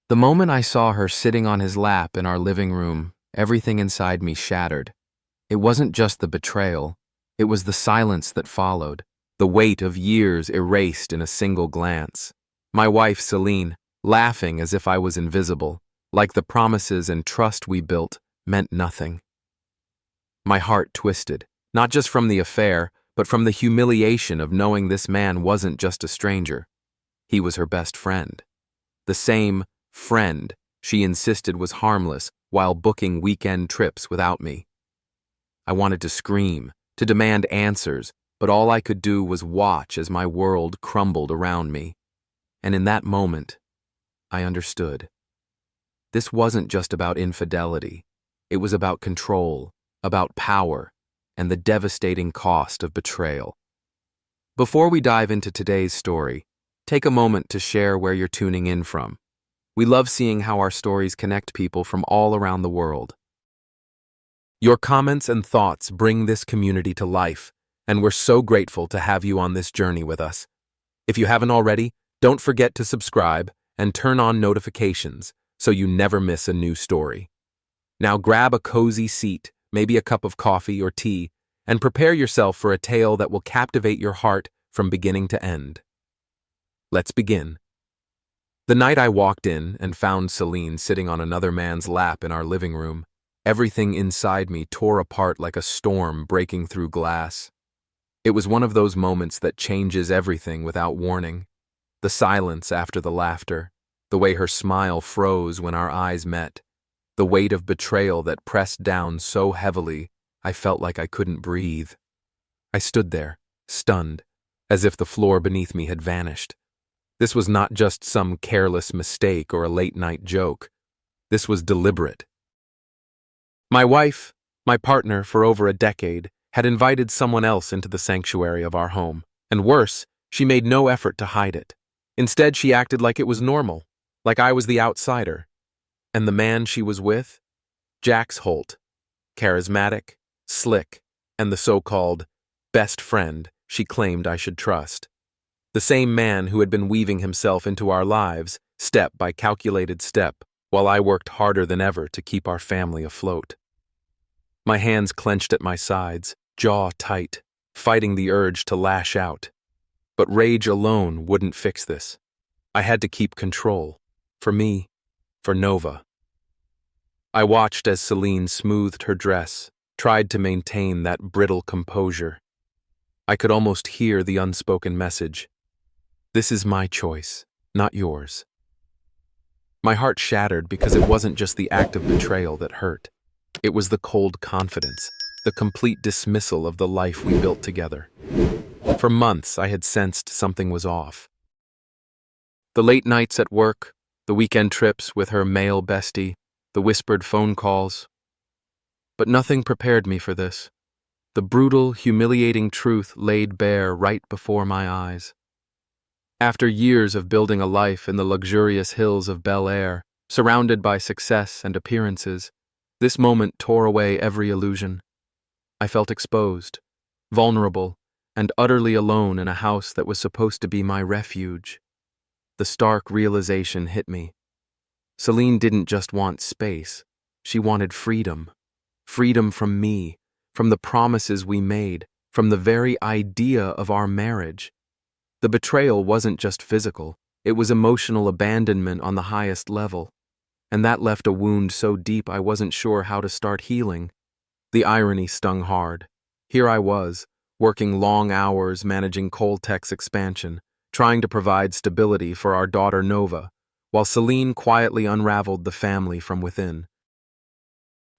The moment I saw her sitting on his lap in our living room, everything inside me shattered. It wasn't just the betrayal, it was the silence that followed, the weight of years erased in a single glance. My wife, Celine, laughing as if I was invisible, like the promises and trust we built meant nothing. My heart twisted, not just from the affair, but from the humiliation of knowing this man wasn't just a stranger. He was her best friend. The same friend she insisted was harmless while booking weekend trips without me. I wanted to scream, to demand answers, but all I could do was watch as my world crumbled around me. And in that moment, I understood. This wasn't just about infidelity. It was about control, about power, and the devastating cost of betrayal. Before we dive into today's story, take a moment to share where you're tuning in from. We love seeing how our stories connect people from all around the world. Your comments and thoughts bring this community to life, and we're so grateful to have you on this journey with us. If you haven't already, don't forget to subscribe and turn on notifications so you never miss a new story. Now grab a cozy seat, maybe a cup of coffee or tea, and prepare yourself for a tale that will captivate your heart from beginning to end. Let's begin. The night I walked in and found Celine sitting on another man's lap in our living room, everything inside me tore apart like a storm breaking through glass. It was one of those moments that changes everything without warning. The silence after the laughter, the way her smile froze when our eyes met, the weight of betrayal that pressed down so heavily I felt like I couldn't breathe. I stood there, stunned, as if the floor beneath me had vanished. This was not just some careless mistake or a late-night joke. This was deliberate. My wife, my partner for over a decade, had invited someone else into the sanctuary of our home, and worse, she made no effort to hide it. Instead, she acted like it was normal, like I was the outsider. And the man she was with? Jax Holt. Charismatic, slick, and the so-called best friend she claimed I should trust. The same man who had been weaving himself into our lives, step by calculated step, while I worked harder than ever to keep our family afloat. My hands clenched at my sides, jaw tight, fighting the urge to lash out. But rage alone wouldn't fix this. I had to keep control. For me, for Nova. I watched as Celine smoothed her dress, tried to maintain that brittle composure. I could almost hear the unspoken message. This is my choice, not yours. My heart shattered because it wasn't just the act of betrayal that hurt. It was the cold confidence, the complete dismissal of the life we built together. For months, I had sensed something was off. The late nights at work, the weekend trips with her male bestie, the whispered phone calls. But nothing prepared me for this. The brutal, humiliating truth laid bare right before my eyes. After years of building a life in the luxurious hills of Bel Air, surrounded by success and appearances, this moment tore away every illusion. I felt exposed, vulnerable, and utterly alone in a house that was supposed to be my refuge. The stark realization hit me. Celine didn't just want space. She wanted freedom. Freedom from me, from the promises we made, from the very idea of our marriage. The betrayal wasn't just physical, it was emotional abandonment on the highest level. And that left a wound so deep I wasn't sure how to start healing. The irony stung hard. Here I was, working long hours managing Coltech's expansion, trying to provide stability for our daughter Nova, while Celine quietly unraveled the family from within.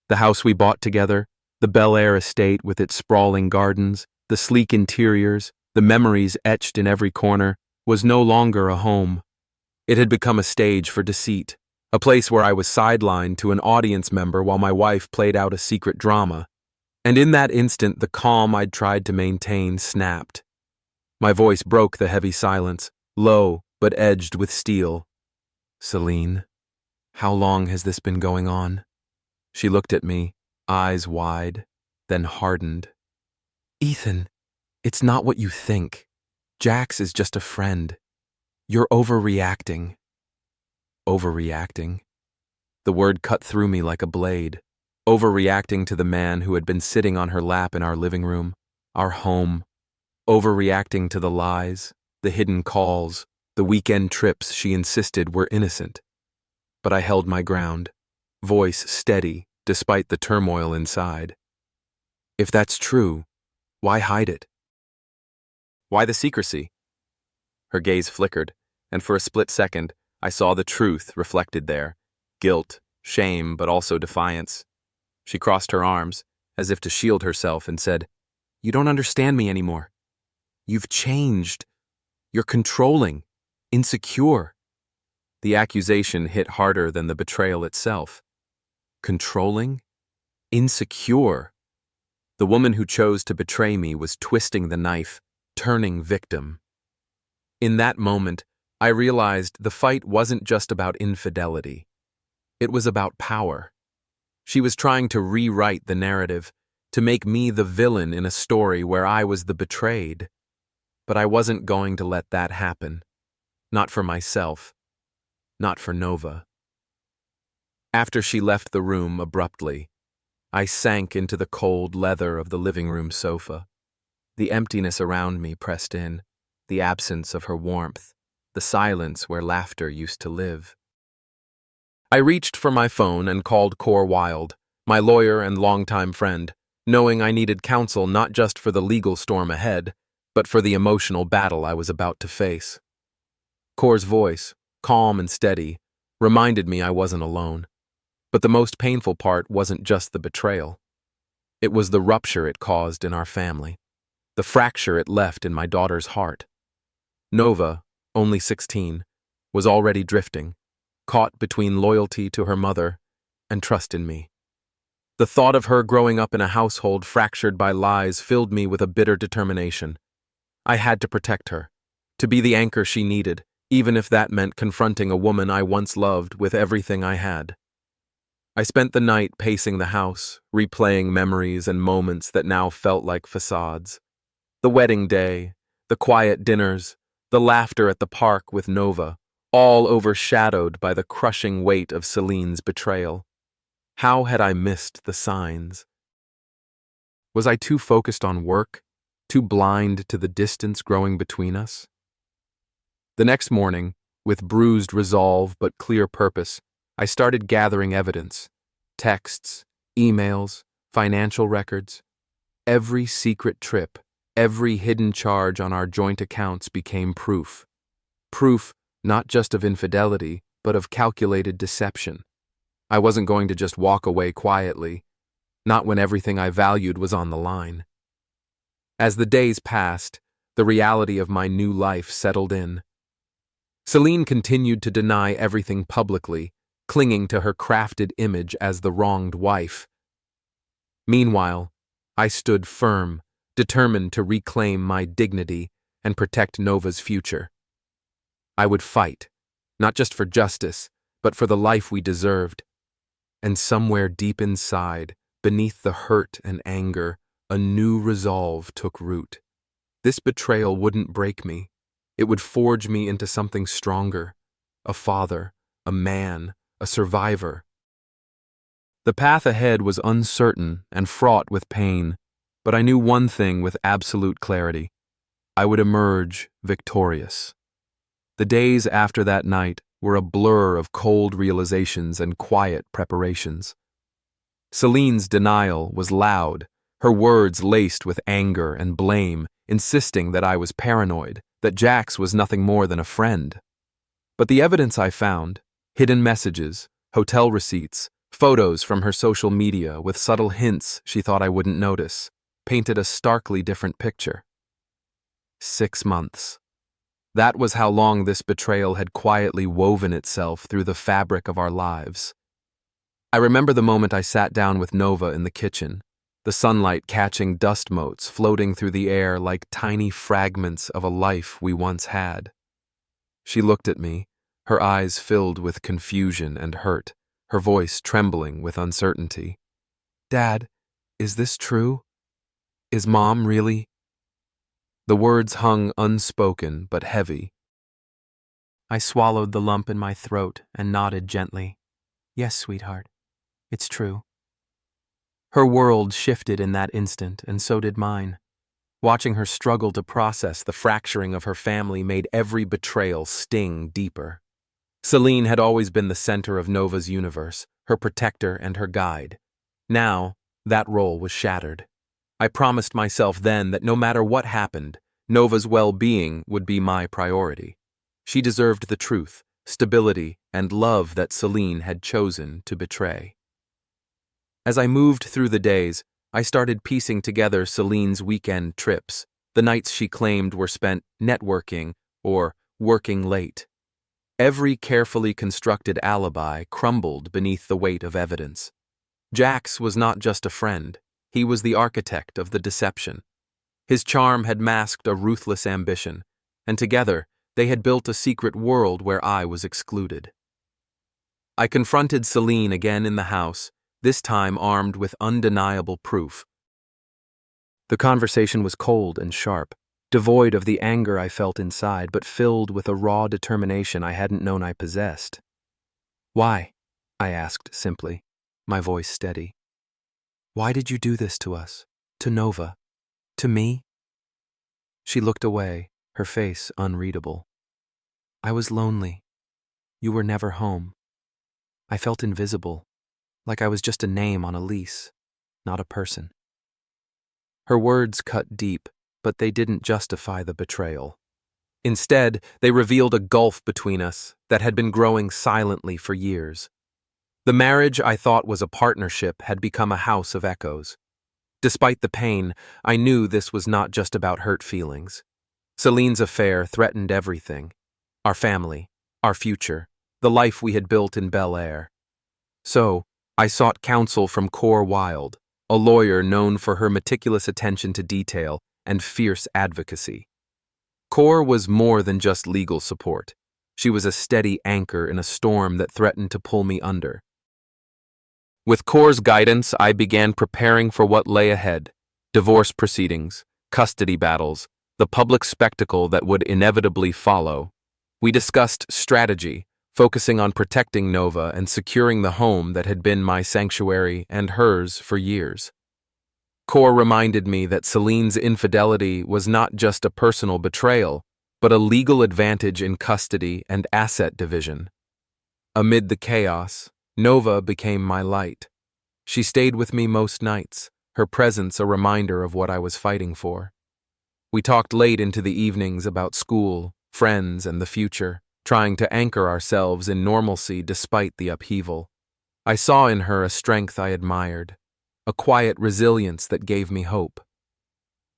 The house we bought together, the Bel Air estate with its sprawling gardens, the sleek interiors, the memories etched in every corner, was no longer a home. It had become a stage for deceit, a place where I was sidelined to an audience member while my wife played out a secret drama. And in that instant, the calm I'd tried to maintain snapped. My voice broke the heavy silence, low but edged with steel. Celine, how long has this been going on? She looked at me, eyes wide, then hardened. Ethan, it's not what you think. Jax is just a friend. You're overreacting. Overreacting. The word cut through me like a blade. Overreacting to the man who had been sitting on her lap in our living room, our home. Overreacting to the lies, the hidden calls, the weekend trips she insisted were innocent. But I held my ground, voice steady despite the turmoil inside. If that's true, why hide it? Why the secrecy? Her gaze flickered, and for a split second, I saw the truth reflected there. Guilt, shame, but also defiance. She crossed her arms, as if to shield herself, and said, "You don't understand me anymore. You've changed. You're controlling, insecure." The accusation hit harder than the betrayal itself. Controlling? Insecure? The woman who chose to betray me was twisting the knife, turning victim. In that moment, I realized the fight wasn't just about infidelity. It was about power. She was trying to rewrite the narrative, to make me the villain in a story where I was the betrayed. But I wasn't going to let that happen. Not for myself. Not for Nova. After she left the room abruptly, I sank into the cold leather of the living room sofa. The emptiness around me pressed in, the absence of her warmth, the silence where laughter used to live. I reached for my phone and called Cor Wild, my lawyer and longtime friend, knowing I needed counsel not just for the legal storm ahead, but for the emotional battle I was about to face. Cor's voice, calm and steady, reminded me I wasn't alone. But the most painful part wasn't just the betrayal. It was the rupture it caused in our family, the fracture it left in my daughter's heart. Nova, only 16, was already drifting, caught between loyalty to her mother and trust in me. The thought of her growing up in a household fractured by lies filled me with a bitter determination. I had to protect her, to be the anchor she needed, even if that meant confronting a woman I once loved with everything I had. I spent the night pacing the house, replaying memories and moments that now felt like facades. The wedding day, the quiet dinners, the laughter at the park with Nova, all overshadowed by the crushing weight of Celine's betrayal. How had I missed the signs? Was I too focused on work, too blind to the distance growing between us? The next morning, with bruised resolve but clear purpose, I started gathering evidence. Texts, emails, financial records. Every secret trip, every hidden charge on our joint accounts became proof. Proof not just of infidelity, but of calculated deception. I wasn't going to just walk away quietly, not when everything I valued was on the line. As the days passed, the reality of my new life settled in. Celine continued to deny everything publicly, clinging to her crafted image as the wronged wife. Meanwhile, I stood firm, determined to reclaim my dignity and protect Nova's future. I would fight, not just for justice, but for the life we deserved. And somewhere deep inside, beneath the hurt and anger, a new resolve took root. This betrayal wouldn't break me. It would forge me into something stronger, a father, a man, a survivor. The path ahead was uncertain and fraught with pain, but I knew one thing with absolute clarity. I would emerge victorious. The days after that night were a blur of cold realizations and quiet preparations. Celine's denial was loud, her words laced with anger and blame, insisting that I was paranoid, that Jax was nothing more than a friend. But the evidence I found, hidden messages, hotel receipts, photos from her social media with subtle hints she thought I wouldn't notice, painted a starkly different picture. 6 months. That was how long this betrayal had quietly woven itself through the fabric of our lives. I remember the moment I sat down with Nova in the kitchen, the sunlight catching dust motes floating through the air like tiny fragments of a life we once had. She looked at me, her eyes filled with confusion and hurt, her voice trembling with uncertainty. "Dad, is this true? Is Mom really?" The words hung unspoken but heavy. I swallowed the lump in my throat and nodded gently. Yes, sweetheart, it's true. Her world shifted in that instant, and so did mine. Watching her struggle to process the fracturing of her family made every betrayal sting deeper. Celine had always been the center of Nova's universe, her protector and her guide. Now, that role was shattered. I promised myself then that no matter what happened, Nova's well-being would be my priority. She deserved the truth, stability, and love that Celine had chosen to betray. As I moved through the days, I started piecing together Celine's weekend trips, the nights she claimed were spent networking or working late. Every carefully constructed alibi crumbled beneath the weight of evidence. Jax was not just a friend, he was the architect of the deception. His charm had masked a ruthless ambition, and together they had built a secret world where I was excluded. I confronted Celine again in the house, this time armed with undeniable proof. The conversation was cold and sharp, devoid of the anger I felt inside, but filled with a raw determination I hadn't known I possessed. Why? I asked simply, my voice steady. Why did you do this to us? To Nova? To me? She looked away, her face unreadable. I was lonely. You were never home. I felt invisible, like I was just a name on a lease, not a person. Her words cut deep, but they didn't justify the betrayal. Instead, they revealed a gulf between us that had been growing silently for years. The marriage I thought was a partnership had become a house of echoes. Despite the pain, I knew this was not just about hurt feelings. Celine's affair threatened everything: our family, our future, the life we had built in Bel Air. So, I sought counsel from Cor Wilde, a lawyer known for her meticulous attention to detail and fierce advocacy. Cor was more than just legal support. She was a steady anchor in a storm that threatened to pull me under. With Cor's guidance, I began preparing for what lay ahead: divorce proceedings, custody battles, the public spectacle that would inevitably follow. We discussed strategy, focusing on protecting Nova and securing the home that had been my sanctuary and hers for years. Cor reminded me that Celine's infidelity was not just a personal betrayal, but a legal advantage in custody and asset division. Amid the chaos, Nova became my light. She stayed with me most nights, her presence a reminder of what I was fighting for. We talked late into the evenings about school, friends, and the future, trying to anchor ourselves in normalcy despite the upheaval. I saw in her a strength I admired, a quiet resilience that gave me hope.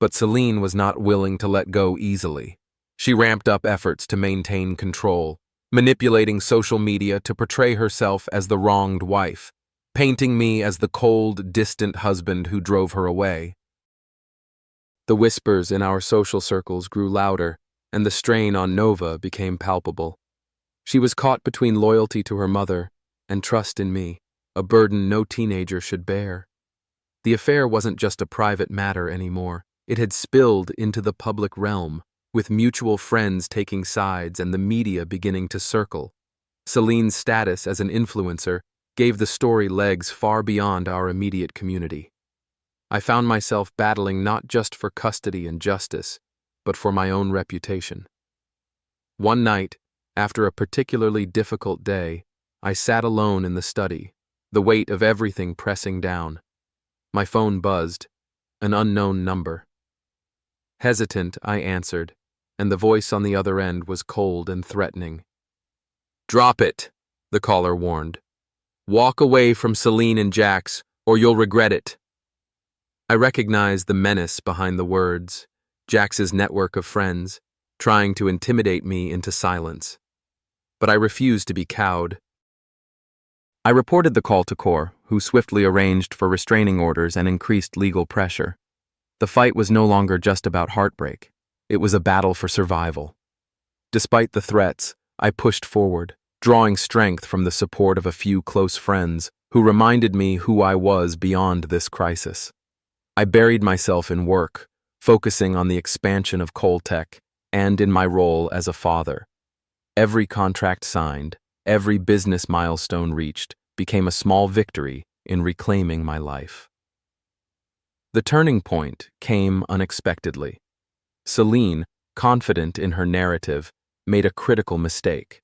But Celine was not willing to let go easily. She ramped up efforts to maintain control, manipulating social media to portray herself as the wronged wife, painting me as the cold, distant husband who drove her away. The whispers in our social circles grew louder, and the strain on Nova became palpable. She was caught between loyalty to her mother and trust in me, a burden no teenager should bear. The affair wasn't just a private matter anymore. It had spilled into the public realm, with mutual friends taking sides and the media beginning to circle. Celine's status as an influencer gave the story legs far beyond our immediate community. I found myself battling not just for custody and justice, but for my own reputation. One night, after a particularly difficult day, I sat alone in the study, the weight of everything pressing down. My phone buzzed, an unknown number. Hesitant, I answered, and the voice on the other end was cold and threatening. "Drop it," the caller warned. "Walk away from Celine and Jax, or you'll regret it." I recognized the menace behind the words, Jax's network of friends, trying to intimidate me into silence. But I refused to be cowed. I reported the call to Cor, who swiftly arranged for restraining orders and increased legal pressure. The fight was no longer just about heartbreak. It was a battle for survival. Despite the threats, I pushed forward, drawing strength from the support of a few close friends who reminded me who I was beyond this crisis. I buried myself in work, focusing on the expansion of Coltech and in my role as a father. Every contract signed, every business milestone reached, became a small victory in reclaiming my life. The turning point came unexpectedly. Celine, confident in her narrative, made a critical mistake,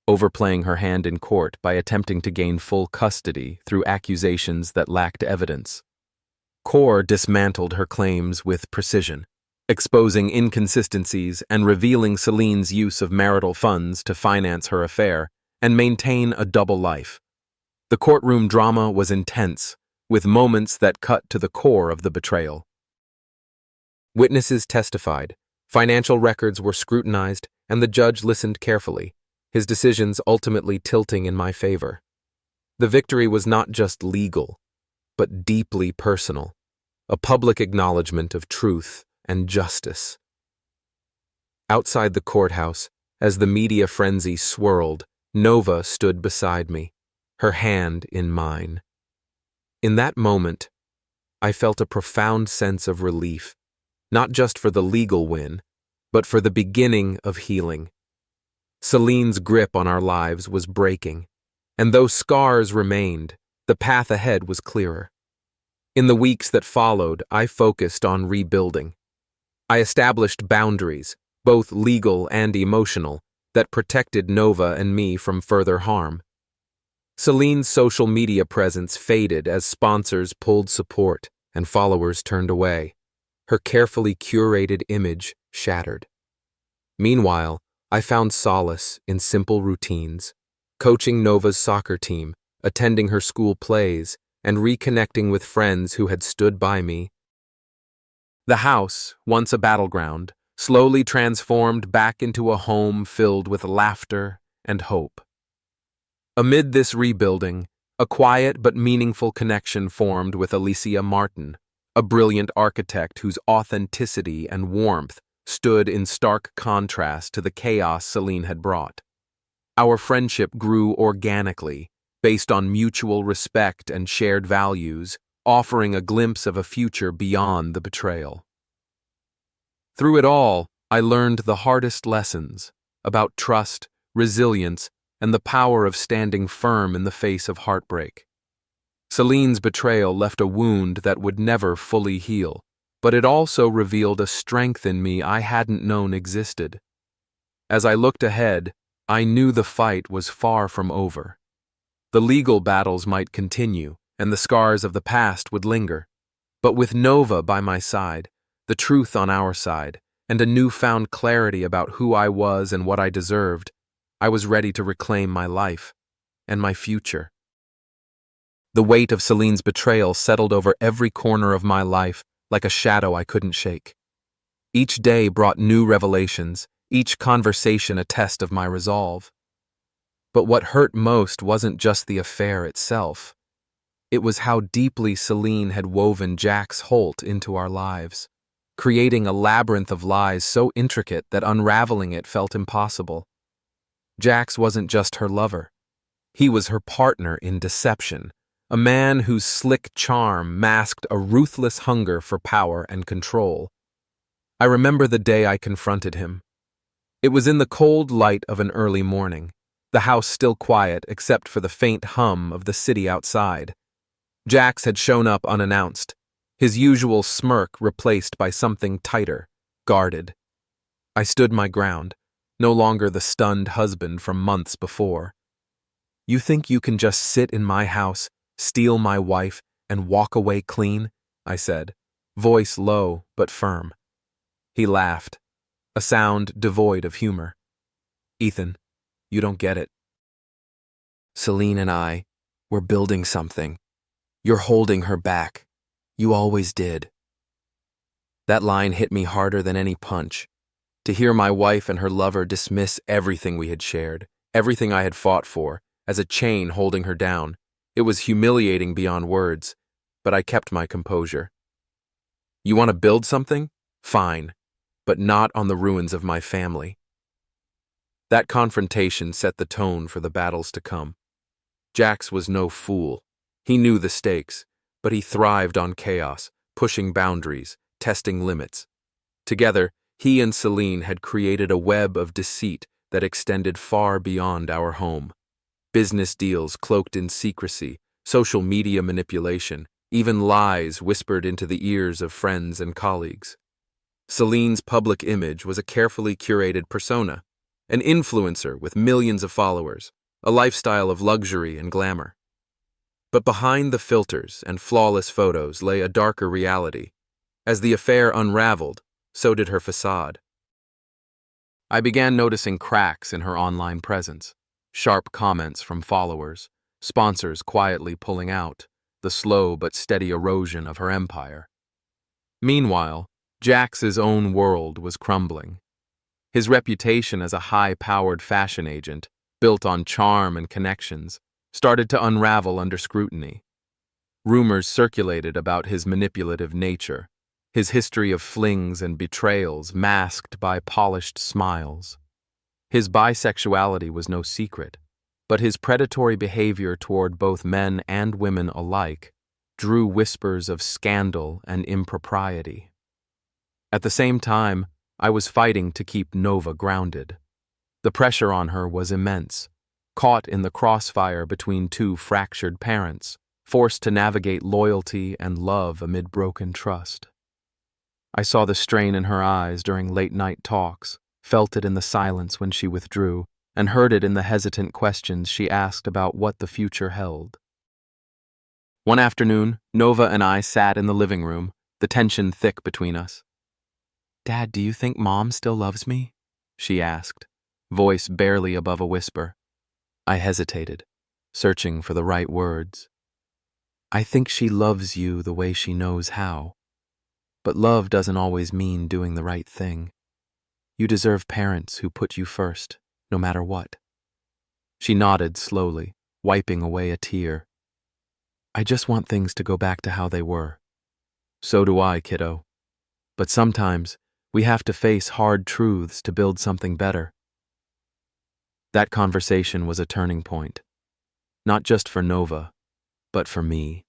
overplaying her hand in court by attempting to gain full custody through accusations that lacked evidence. Cour dismantled her claims with precision, exposing inconsistencies and revealing Celine's use of marital funds to finance her affair and maintain a double life. The courtroom drama was intense, with moments that cut to the core of the betrayal. Witnesses testified, financial records were scrutinized, and the judge listened carefully, his decisions ultimately tilting in my favor. The victory was not just legal, but deeply personal, a public acknowledgement of truth and justice. Outside the courthouse, as the media frenzy swirled, Nova stood beside me, her hand in mine. In that moment, I felt a profound sense of relief, not just for the legal win, but for the beginning of healing. Celine's grip on our lives was breaking, and though scars remained, the path ahead was clearer. In the weeks that followed, I focused on rebuilding. I established boundaries, both legal and emotional, that protected Nova and me from further harm. Celine's social media presence faded as sponsors pulled support and followers turned away. Her carefully curated image shattered. Meanwhile, I found solace in simple routines, coaching Nova's soccer team, attending her school plays, and reconnecting with friends who had stood by me. The house, once a battleground, slowly transformed back into a home filled with laughter and hope. Amid this rebuilding, a quiet but meaningful connection formed with Alicia Martin, a brilliant architect whose authenticity and warmth stood in stark contrast to the chaos Celine had brought. Our friendship grew organically, based on mutual respect and shared values, offering a glimpse of a future beyond the betrayal. Through it all, I learned the hardest lessons about trust, resilience, and the power of standing firm in the face of heartbreak. Celine's betrayal left a wound that would never fully heal, but it also revealed a strength in me I hadn't known existed. As I looked ahead, I knew the fight was far from over. The legal battles might continue, and the scars of the past would linger. But with Nova by my side, the truth on our side, and a newfound clarity about who I was and what I deserved, I was ready to reclaim my life and my future. The weight of Celine's betrayal settled over every corner of my life like a shadow I couldn't shake. Each day brought new revelations, each conversation a test of my resolve. But what hurt most wasn't just the affair itself. It was how deeply Celine had woven Jax Holt into our lives, creating a labyrinth of lies so intricate that unraveling it felt impossible. Jax wasn't just her lover. He was her partner in deception, a man whose slick charm masked a ruthless hunger for power and control. I remember the day I confronted him. It was in the cold light of an early morning, the house still quiet except for the faint hum of the city outside. Jax had shown up unannounced, his usual smirk replaced by something tighter, guarded. I stood my ground, no longer the stunned husband from months before. "You think you can just sit in my house, steal my wife, and walk away clean?" I said, voice low but firm. He laughed, a sound devoid of humor. "Ethan, you don't get it. Celine and I, we're building something. You're holding her back. You always did." That line hit me harder than any punch. To hear my wife and her lover dismiss everything we had shared, everything I had fought for, as a chain holding her down, it was humiliating beyond words, but I kept my composure. "You want to build something? Fine, but not on the ruins of my family." That confrontation set the tone for the battles to come. Jax was no fool. He knew the stakes, but he thrived on chaos, pushing boundaries, testing limits. Together, he and Celine had created a web of deceit that extended far beyond our home. Business deals cloaked in secrecy, social media manipulation, even lies whispered into the ears of friends and colleagues. Celine's public image was a carefully curated persona, an influencer with millions of followers, a lifestyle of luxury and glamour. But behind the filters and flawless photos lay a darker reality. As the affair unraveled, so did her facade. I began noticing cracks in her online presence, sharp comments from followers, sponsors quietly pulling out, the slow but steady erosion of her empire. Meanwhile, Jax's own world was crumbling. His reputation as a high-powered fashion agent, built on charm and connections, started to unravel under scrutiny. Rumors circulated about his manipulative nature, his history of flings and betrayals masked by polished smiles. His bisexuality was no secret, but his predatory behavior toward both men and women alike drew whispers of scandal and impropriety. At the same time, I was fighting to keep Nova grounded. The pressure on her was immense, caught in the crossfire between two fractured parents, forced to navigate loyalty and love amid broken trust. I saw the strain in her eyes during late-night talks, felt it in the silence when she withdrew, and heard it in the hesitant questions she asked about what the future held. One afternoon, Nova and I sat in the living room, the tension thick between us. "Dad, do you think Mom still loves me?" she asked, voice barely above a whisper. I hesitated, searching for the right words. "I think she loves you the way she knows how. But love doesn't always mean doing the right thing. You deserve parents who put you first, no matter what." She nodded slowly, wiping away a tear. "I just want things to go back to how they were." "So do I, kiddo. But sometimes, we have to face hard truths to build something better." That conversation was a turning point, not just for Nova, but for me.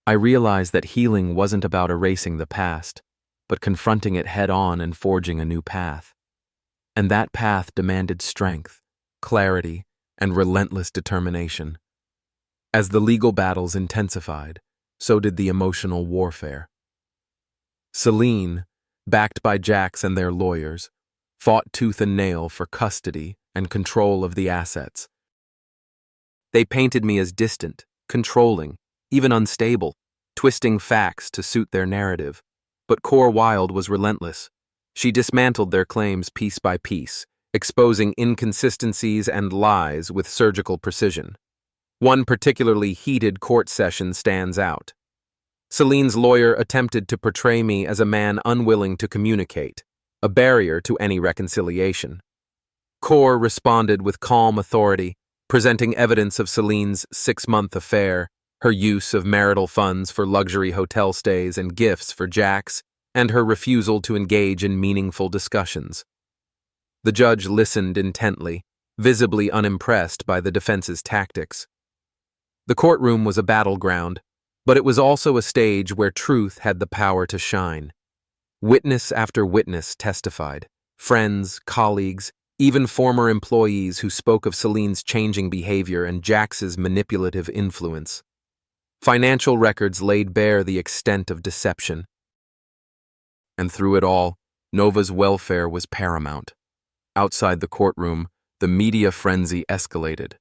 I realized that healing wasn't about erasing the past, but confronting it head-on and forging a new path. And that path demanded strength, clarity, and relentless determination. As the legal battles intensified, so did the emotional warfare. Celine, backed by Jax and their lawyers, fought tooth and nail for custody and control of the assets. They painted me as distant, controlling, even unstable, twisting facts to suit their narrative. But Cor Wilde was relentless. She dismantled their claims piece by piece, exposing inconsistencies and lies with surgical precision. One particularly heated court session stands out. Celine's lawyer attempted to portray me as a man unwilling to communicate, a barrier to any reconciliation. Cor responded with calm authority, presenting evidence of Celine's 6-month affair, her use of marital funds for luxury hotel stays and gifts for Jax, and her refusal to engage in meaningful discussions. The judge listened intently, visibly unimpressed by the defense's tactics. The courtroom was a battleground, but it was also a stage where truth had the power to shine. Witness after witness testified, friends, colleagues, even former employees who spoke of Celine's changing behavior and Jax's manipulative influence. Financial records laid bare the extent of deception. And through it all, Nova's welfare was paramount. Outside the courtroom, the media frenzy escalated.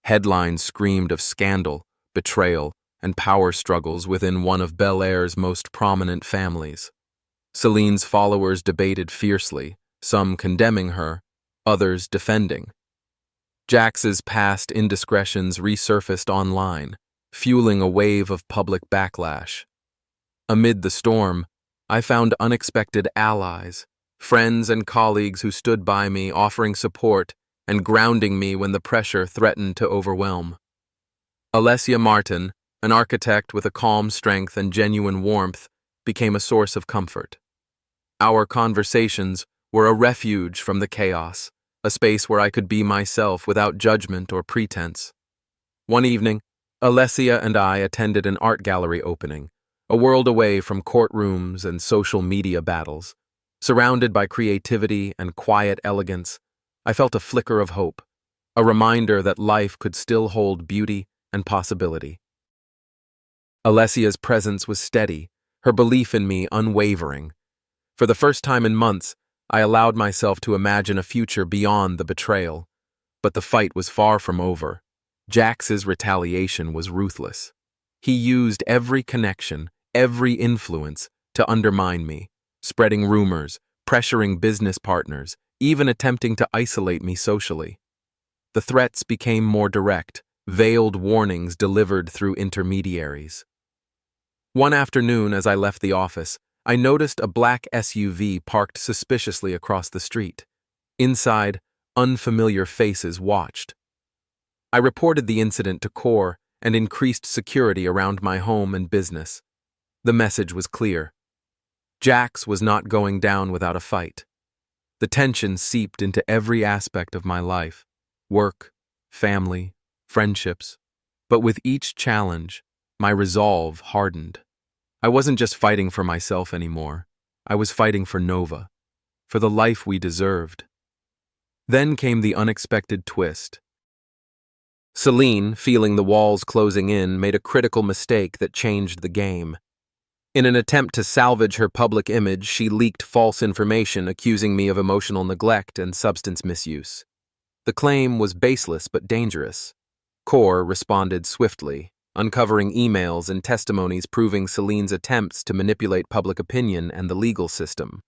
Headlines screamed of scandal, betrayal, and power struggles within one of Bel Air's most prominent families. Celine's followers debated fiercely, some condemning her, others defending. Jax's past indiscretions resurfaced online, fueling a wave of public backlash. Amid the storm, I found unexpected allies, friends and colleagues who stood by me, offering support and grounding me when the pressure threatened to overwhelm. Alessia Martin, an architect with a calm strength and genuine warmth, became a source of comfort. Our conversations were a refuge from the chaos, a space where I could be myself without judgment or pretense. One evening, Alessia and I attended an art gallery opening, a world away from courtrooms and social media battles. Surrounded by creativity and quiet elegance, I felt a flicker of hope, a reminder that life could still hold beauty and possibility. Alessia's presence was steady, her belief in me unwavering. For the first time in months, I allowed myself to imagine a future beyond the betrayal. But the fight was far from over. Jax's retaliation was ruthless. He used every connection, every influence to undermine me, spreading rumors, pressuring business partners, even attempting to isolate me socially. The threats became more direct, veiled warnings delivered through intermediaries. One afternoon, as I left the office, I noticed a black SUV parked suspiciously across the street. Inside, unfamiliar faces watched. I reported the incident to Core and increased security around my home and business. The message was clear. Jax was not going down without a fight. The tension seeped into every aspect of my life: work, family, friendships. But with each challenge, my resolve hardened. I wasn't just fighting for myself anymore. I was fighting for Nova, for the life we deserved. Then came the unexpected twist. Celine, feeling the walls closing in, made a critical mistake that changed the game. In an attempt to salvage her public image, she leaked false information accusing me of emotional neglect and substance misuse. The claim was baseless but dangerous. Core responded swiftly, uncovering emails and testimonies proving Celine's attempts to manipulate public opinion and the legal system.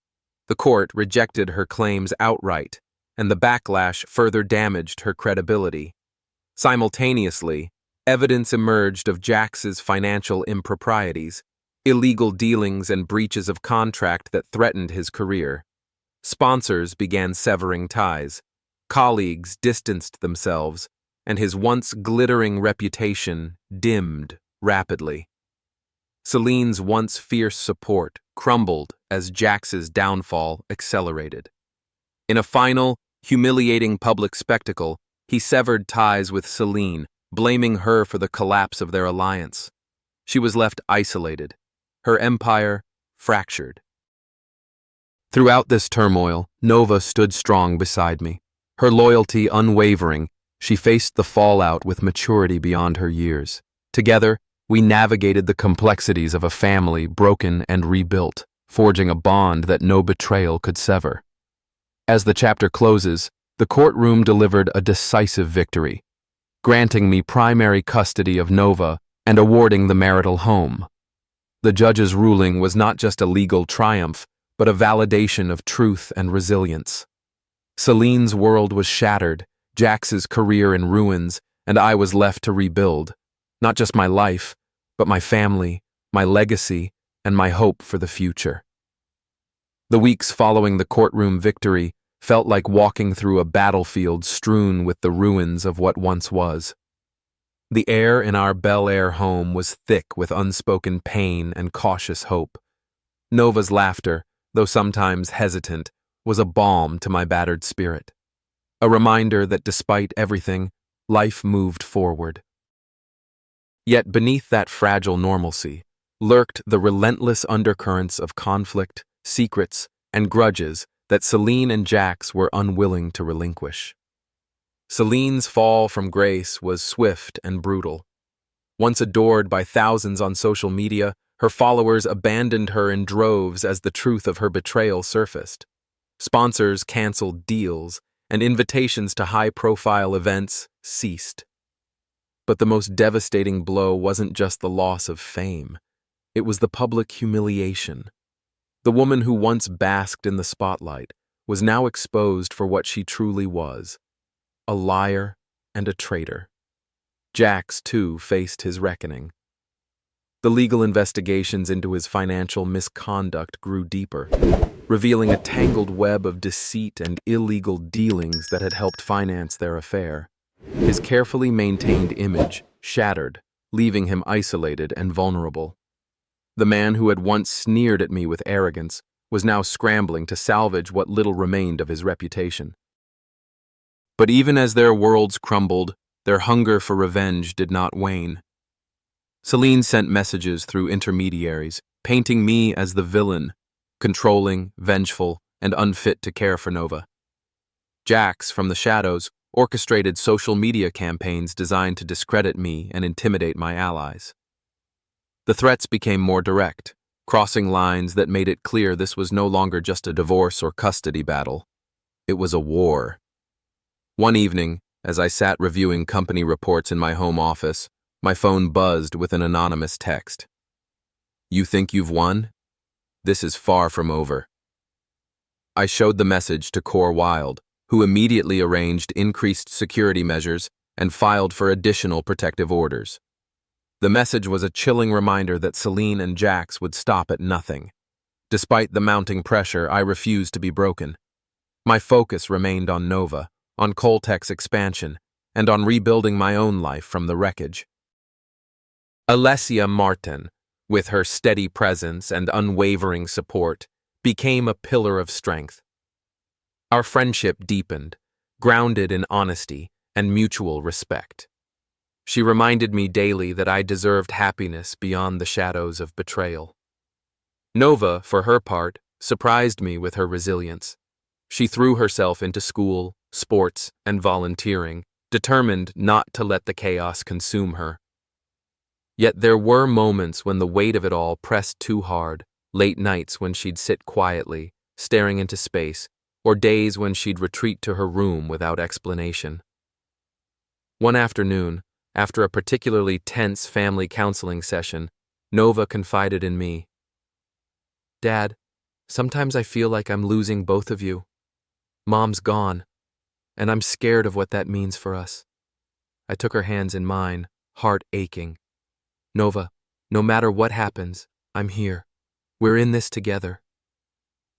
The court rejected her claims outright, and the backlash further damaged her credibility. Simultaneously, evidence emerged of Jax's financial improprieties, illegal dealings and breaches of contract that threatened his career. Sponsors began severing ties, colleagues distanced themselves, and his once glittering reputation dimmed rapidly. Celine's once fierce support crumbled as Jax's downfall accelerated. In a final, humiliating public spectacle, he severed ties with Celine, blaming her for the collapse of their alliance. She was left isolated, her empire fractured. Throughout this turmoil, Nova stood strong beside me. Her loyalty unwavering, she faced the fallout with maturity beyond her years. Together, we navigated the complexities of a family broken and rebuilt, forging a bond that no betrayal could sever. As the chapter closes, the courtroom delivered a decisive victory, granting me primary custody of Nova and awarding the marital home. The judge's ruling was not just a legal triumph, but a validation of truth and resilience. Celine's world was shattered, Jax's career in ruins, and I was left to rebuild, not just my life, but my family, my legacy, and my hope for the future. The weeks following the courtroom victory felt like walking through a battlefield strewn with the ruins of what once was. The air in our Bel Air home was thick with unspoken pain and cautious hope. Nova's laughter, though sometimes hesitant, was a balm to my battered spirit, a reminder that despite everything, life moved forward. Yet beneath that fragile normalcy lurked the relentless undercurrents of conflict, secrets, and grudges that Celine and Jax were unwilling to relinquish. Celine's fall from grace was swift and brutal. Once adored by thousands on social media, her followers abandoned her in droves as the truth of her betrayal surfaced. Sponsors canceled deals, and invitations to high-profile events ceased. But the most devastating blow wasn't just the loss of fame. It was the public humiliation. The woman who once basked in the spotlight was now exposed for what she truly was: a liar and a traitor. Jax, too, faced his reckoning. The legal investigations into his financial misconduct grew deeper, revealing a tangled web of deceit and illegal dealings that had helped finance their affair. His carefully maintained image shattered, leaving him isolated and vulnerable. The man who had once sneered at me with arrogance was now scrambling to salvage what little remained of his reputation. But even as their worlds crumbled, their hunger for revenge did not wane. Celine sent messages through intermediaries, painting me as the villain, controlling, vengeful, and unfit to care for Nova. Jax, from the shadows, orchestrated social media campaigns designed to discredit me and intimidate my allies. The threats became more direct, crossing lines that made it clear this was no longer just a divorce or custody battle. It was a war. One evening, as I sat reviewing company reports in my home office, my phone buzzed with an anonymous text. "You think you've won? This is far from over." I showed the message to Core Wild, who immediately arranged increased security measures and filed for additional protective orders. The message was a chilling reminder that Celine and Jax would stop at nothing. Despite the mounting pressure, I refused to be broken. My focus remained on Nova, on Coltech's expansion, and on rebuilding my own life from the wreckage. Alessia Martin, with her steady presence and unwavering support, became a pillar of strength. Our friendship deepened, grounded in honesty and mutual respect. She reminded me daily that I deserved happiness beyond the shadows of betrayal. Nova, for her part, surprised me with her resilience. She threw herself into school, sports, and volunteering, determined not to let the chaos consume her. Yet there were moments when the weight of it all pressed too hard, late nights when she'd sit quietly, staring into space, or days when she'd retreat to her room without explanation. One afternoon, after a particularly tense family counseling session, Nova confided in me. "Dad, sometimes I feel like I'm losing both of you. Mom's gone, and I'm scared of what that means for us." I took her hands in mine, heart aching. "Nova, no matter what happens, I'm here. We're in this together.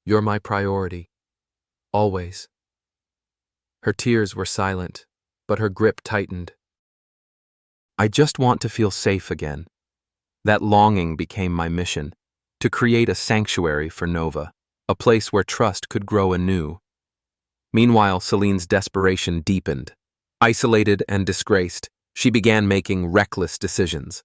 You're my priority. Always." Her tears were silent, but her grip tightened. "I just want to feel safe again." That longing became my mission, to create a sanctuary for Nova, a place where trust could grow anew. Meanwhile, Celine's desperation deepened. Isolated and disgraced, she began making reckless decisions.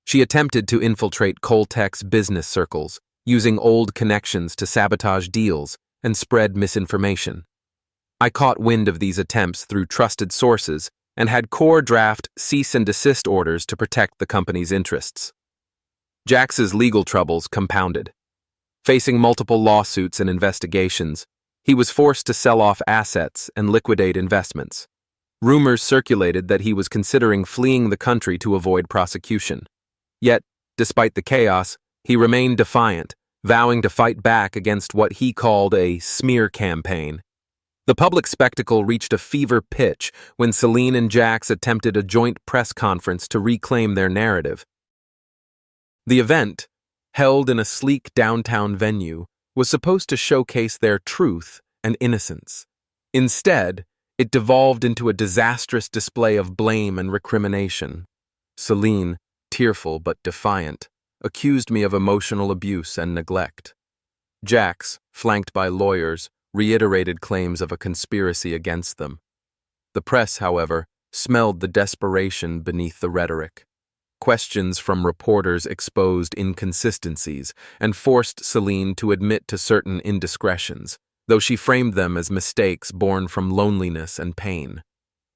She attempted to infiltrate Coltech's business circles, using old connections to sabotage deals and spread misinformation. I caught wind of these attempts through trusted sources and had Core draft cease and desist orders to protect the company's interests. Jax's legal troubles compounded. Facing multiple lawsuits and investigations, he was forced to sell off assets and liquidate investments. Rumors circulated that he was considering fleeing the country to avoid prosecution. Yet, despite the chaos, he remained defiant, vowing to fight back against what he called a smear campaign. The public spectacle reached a fever pitch when Celine and Jax attempted a joint press conference to reclaim their narrative. The event, held in a sleek downtown venue, was supposed to showcase their truth and innocence. Instead, it devolved into a disastrous display of blame and recrimination. Celine, tearful but defiant, accused me of emotional abuse and neglect. Jax, flanked by lawyers, reiterated claims of a conspiracy against them. The press, however, smelled the desperation beneath the rhetoric. Questions from reporters exposed inconsistencies and forced Celine to admit to certain indiscretions, though she framed them as mistakes born from loneliness and pain.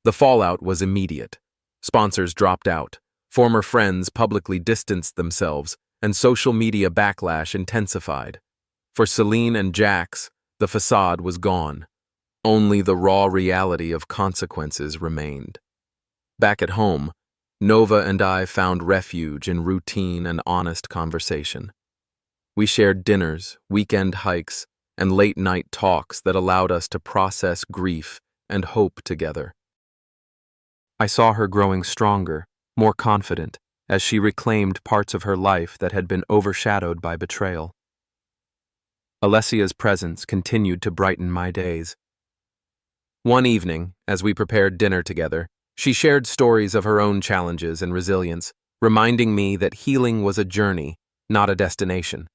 The fallout was immediate. Sponsors dropped out, former friends publicly distanced themselves, and social media backlash intensified. For Celine and Jax, the facade was gone. Only the raw reality of consequences remained. Back at home, Nova and I found refuge in routine and honest conversation. We shared dinners, weekend hikes, and late-night talks that allowed us to process grief and hope together. I saw her growing stronger, more confident, as she reclaimed parts of her life that had been overshadowed by betrayal. Alessia's presence continued to brighten my days. One evening, as we prepared dinner together, she shared stories of her own challenges and resilience, reminding me that healing was a journey, not a destination.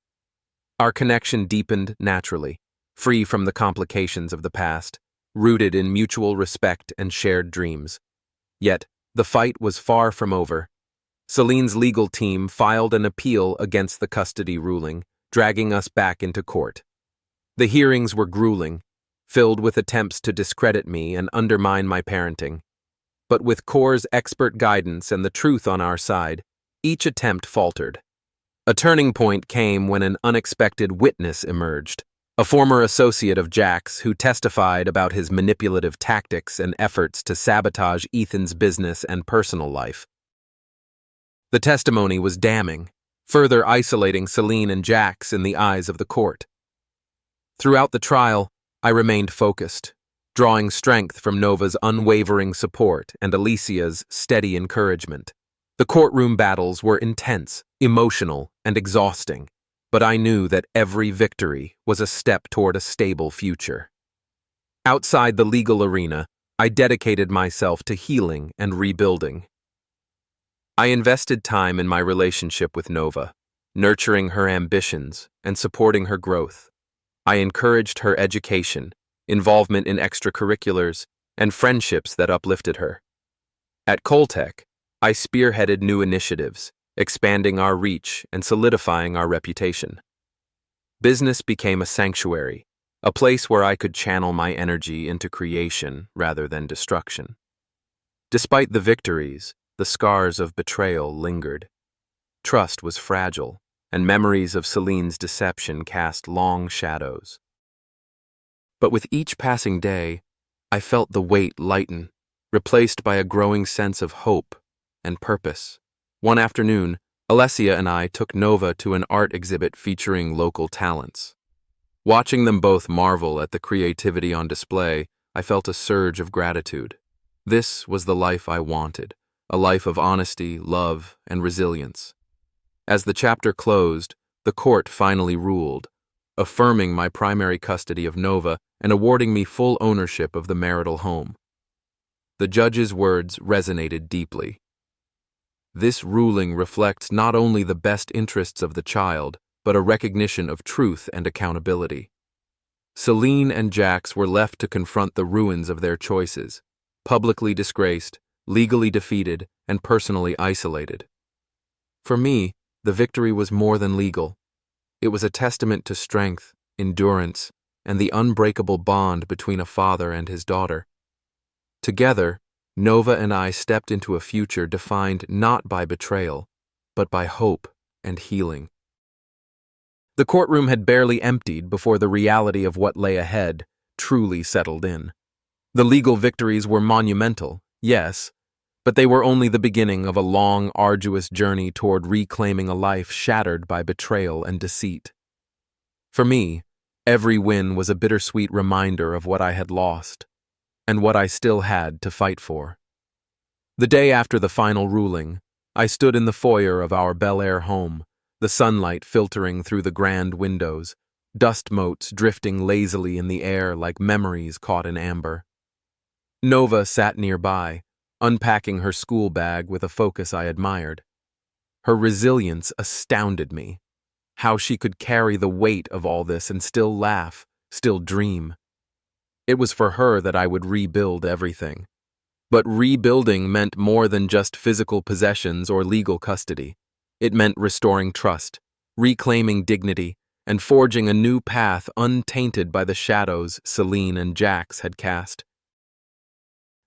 Our connection deepened naturally, free from the complications of the past, rooted in mutual respect and shared dreams. Yet, the fight was far from over. Celine's legal team filed an appeal against the custody ruling, dragging us back into court. The hearings were grueling. filled with attempts to discredit me and undermine my parenting. But with Core's expert guidance and the truth on our side, each attempt faltered. A turning point came when an unexpected witness emerged, a former associate of Jack's who testified about his manipulative tactics and efforts to sabotage Ethan's business and personal life. The testimony was damning, further isolating Celine and Jack's in the eyes of the court. Throughout the trial, I remained focused, drawing strength from Nova's unwavering support and Alicia's steady encouragement. The courtroom battles were intense, emotional, and exhausting, but I knew that every victory was a step toward a stable future. Outside the legal arena, I dedicated myself to healing and rebuilding. I invested time in my relationship with Nova, nurturing her ambitions and supporting her growth. I encouraged her education, involvement in extracurriculars, and friendships that uplifted her. At Coltech, I spearheaded new initiatives, expanding our reach and solidifying our reputation. Business became a sanctuary, a place where I could channel my energy into creation rather than destruction. Despite the victories, the scars of betrayal lingered. Trust was fragile, and memories of Celine's deception cast long shadows. But with each passing day, I felt the weight lighten, replaced by a growing sense of hope and purpose. One afternoon, Alessia and I took Nova to an art exhibit featuring local talents. Watching them both marvel at the creativity on display, I felt a surge of gratitude. This was the life I wanted, a life of honesty, love, and resilience. As the chapter closed, the court finally ruled, affirming my primary custody of Nova and awarding me full ownership of the marital home. The judge's words resonated deeply. This ruling reflects not only the best interests of the child, but a recognition of truth and accountability. Celine and Jax were left to confront the ruins of their choices, publicly disgraced, legally defeated, and personally isolated. For me, the victory was more than legal. It was a testament to strength, endurance, and the unbreakable bond between a father and his daughter. Together, Nova and I stepped into a future defined not by betrayal, but by hope and healing. The courtroom had barely emptied before the reality of what lay ahead truly settled in. The legal victories were monumental, yes, but they were only the beginning of a long, arduous journey toward reclaiming a life shattered by betrayal and deceit. For me, every win was a bittersweet reminder of what I had lost, and what I still had to fight for. The day after the final ruling, I stood in the foyer of our Bel Air home, the sunlight filtering through the grand windows, dust motes drifting lazily in the air like memories caught in amber. Nova sat nearby, unpacking her school bag with a focus I admired. Her resilience astounded me. How she could carry the weight of all this and still laugh, still dream. It was for her that I would rebuild everything. But rebuilding meant more than just physical possessions or legal custody. It meant restoring trust, reclaiming dignity, and forging a new path untainted by the shadows Celine and Jax had cast.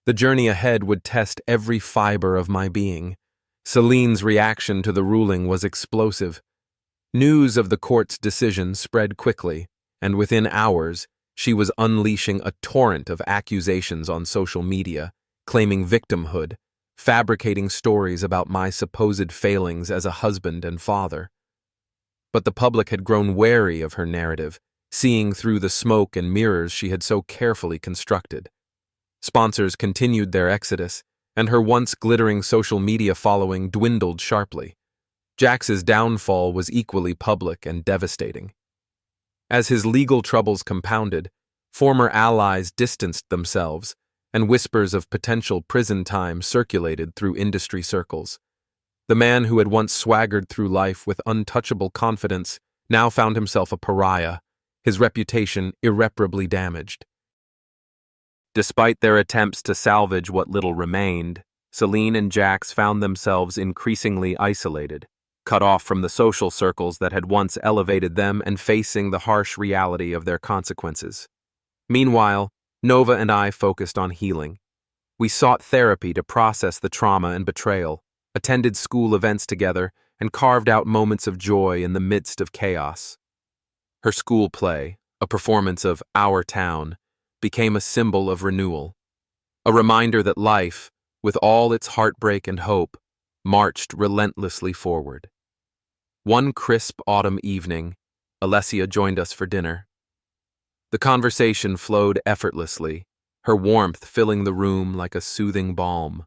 The journey ahead would test every fiber of my being. Celine's reaction to the ruling was explosive. News of the court's decision spread quickly, and within hours, she was unleashing a torrent of accusations on social media, claiming victimhood, fabricating stories about my supposed failings as a husband and father. But the public had grown wary of her narrative, seeing through the smoke and mirrors she had so carefully constructed. Sponsors continued their exodus, and her once glittering social media following dwindled sharply. Jax's downfall was equally public and devastating. As his legal troubles compounded, former allies distanced themselves, and whispers of potential prison time circulated through industry circles. The man who had once swaggered through life with untouchable confidence now found himself a pariah, his reputation irreparably damaged. Despite their attempts to salvage what little remained, Celine and Jax found themselves increasingly isolated, cut off from the social circles that had once elevated them and facing the harsh reality of their consequences. Meanwhile, Nova and I focused on healing. We sought therapy to process the trauma and betrayal, attended school events together, and carved out moments of joy in the midst of chaos. Her school play, a performance of Our Town, became a symbol of renewal, a reminder that life, with all its heartbreak and hope, marched relentlessly forward. One crisp autumn evening, Alessia joined us for dinner. The conversation flowed effortlessly, her warmth filling the room like a soothing balm.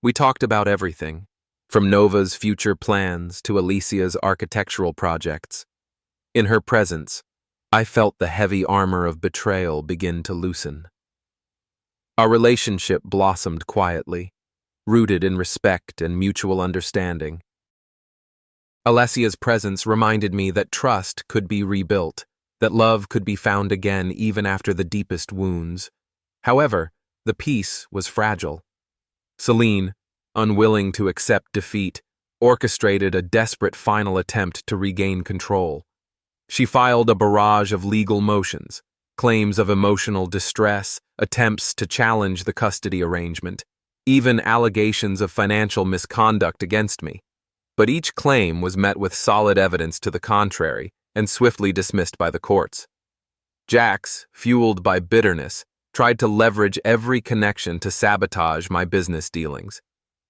We talked about everything, from Nova's future plans to Alicia's architectural projects. In her presence, I felt the heavy armor of betrayal begin to loosen. Our relationship blossomed quietly, rooted in respect and mutual understanding. Alessia's presence reminded me that trust could be rebuilt, that love could be found again even after the deepest wounds. However, the peace was fragile. Celine, unwilling to accept defeat, orchestrated a desperate final attempt to regain control. She filed a barrage of legal motions, claims of emotional distress, attempts to challenge the custody arrangement, even allegations of financial misconduct against me. But each claim was met with solid evidence to the contrary and swiftly dismissed by the courts. Jax, fueled by bitterness, tried to leverage every connection to sabotage my business dealings.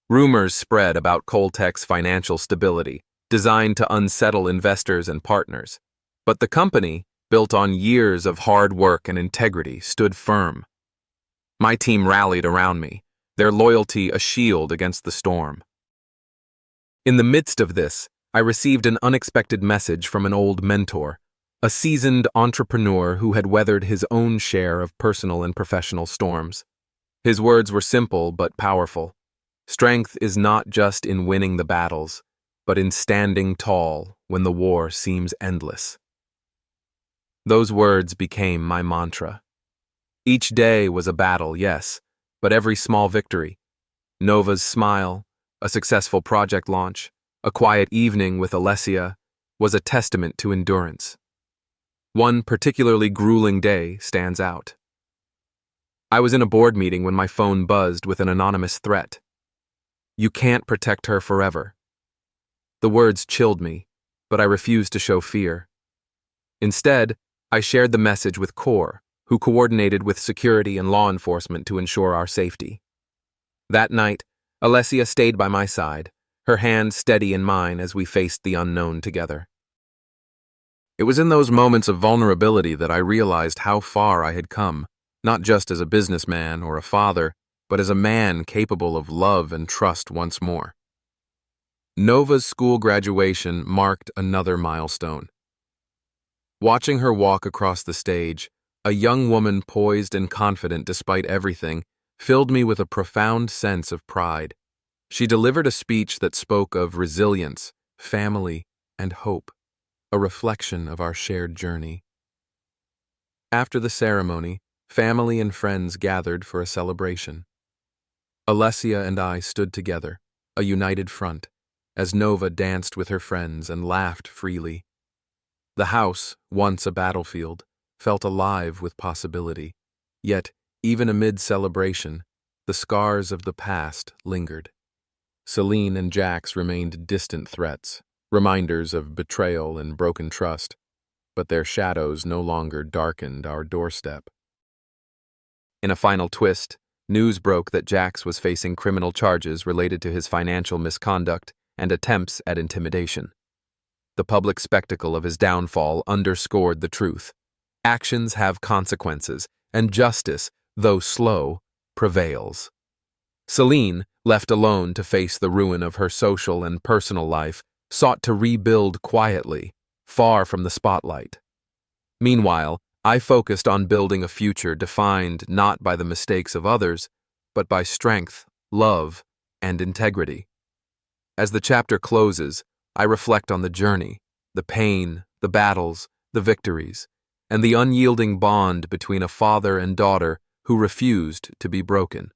Rumors spread about Coltech's financial stability, designed to unsettle investors and partners. But the company, built on years of hard work and integrity, stood firm. My team rallied around me, their loyalty a shield against the storm. In the midst of this, I received an unexpected message from an old mentor, a seasoned entrepreneur who had weathered his own share of personal and professional storms. His words were simple but powerful. Strength is not just in winning the battles, but in standing tall when the war seems endless. Those words became my mantra. Each day was a battle, yes, but every small victory, Nova's smile, a successful project launch, a quiet evening with Alessia, was a testament to endurance. One particularly grueling day stands out. I was in a board meeting when my phone buzzed with an anonymous threat. "You can't protect her forever." The words chilled me, but I refused to show fear. Instead, I shared the message with Core, who coordinated with security and law enforcement to ensure our safety. That night, Alessia stayed by my side, her hand steady in mine as we faced the unknown together. It was in those moments of vulnerability that I realized how far I had come, not just as a businessman or a father, but as a man capable of love and trust once more. Nova's school graduation marked another milestone. Watching her walk across the stage, a young woman poised and confident despite everything, filled me with a profound sense of pride. She delivered a speech that spoke of resilience, family, and hope, a reflection of our shared journey. After the ceremony, family and friends gathered for a celebration. Alessia and I stood together, a united front, as Nova danced with her friends and laughed freely. The house, once a battlefield, felt alive with possibility, yet, even amid celebration, the scars of the past lingered. Celine and Jax remained distant threats, reminders of betrayal and broken trust, but their shadows no longer darkened our doorstep. In a final twist, news broke that Jax was facing criminal charges related to his financial misconduct and attempts at intimidation. The public spectacle of his downfall underscored the truth. Actions have consequences, and justice, though slow, prevails. Celine, left alone to face the ruin of her social and personal life, sought to rebuild quietly, far from the spotlight. Meanwhile, I focused on building a future defined not by the mistakes of others, but by strength, love, and integrity. As the chapter closes, I reflect on the journey, the pain, the battles, the victories, and the unyielding bond between a father and daughter who refused to be broken.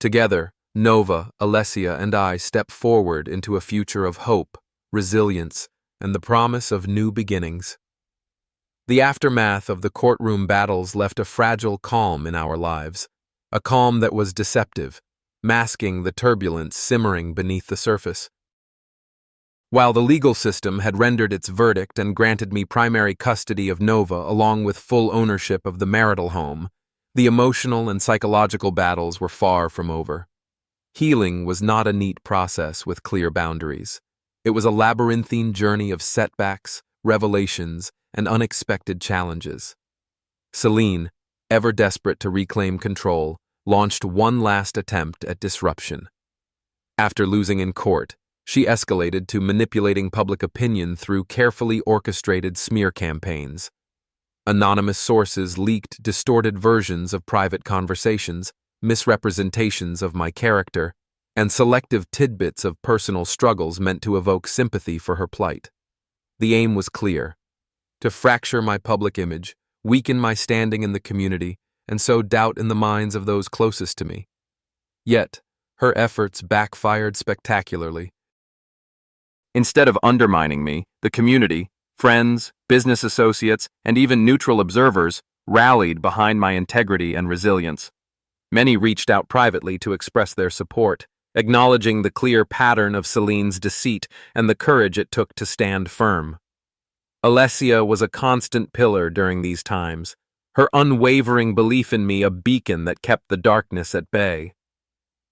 Together, Nova, Alessia, and I step forward into a future of hope, resilience, and the promise of new beginnings. The aftermath of the courtroom battles left a fragile calm in our lives, a calm that was deceptive, masking the turbulence simmering beneath the surface. While the legal system had rendered its verdict and granted me primary custody of Nova along with full ownership of the marital home, the emotional and psychological battles were far from over. Healing was not a neat process with clear boundaries. It was a labyrinthine journey of setbacks, revelations, and unexpected challenges. Celine, ever desperate to reclaim control, launched one last attempt at disruption. After losing in court, she escalated to manipulating public opinion through carefully orchestrated smear campaigns. Anonymous sources leaked distorted versions of private conversations, misrepresentations of my character, and selective tidbits of personal struggles meant to evoke sympathy for her plight. The aim was clear: to fracture my public image, weaken my standing in the community, and sow doubt in the minds of those closest to me. Yet, her efforts backfired spectacularly. Instead of undermining me, the community, friends, business associates, and even neutral observers rallied behind my integrity and resilience. Many reached out privately to express their support, acknowledging the clear pattern of Celine's deceit and the courage it took to stand firm. Alessia was a constant pillar during these times, her unwavering belief in me a beacon that kept the darkness at bay.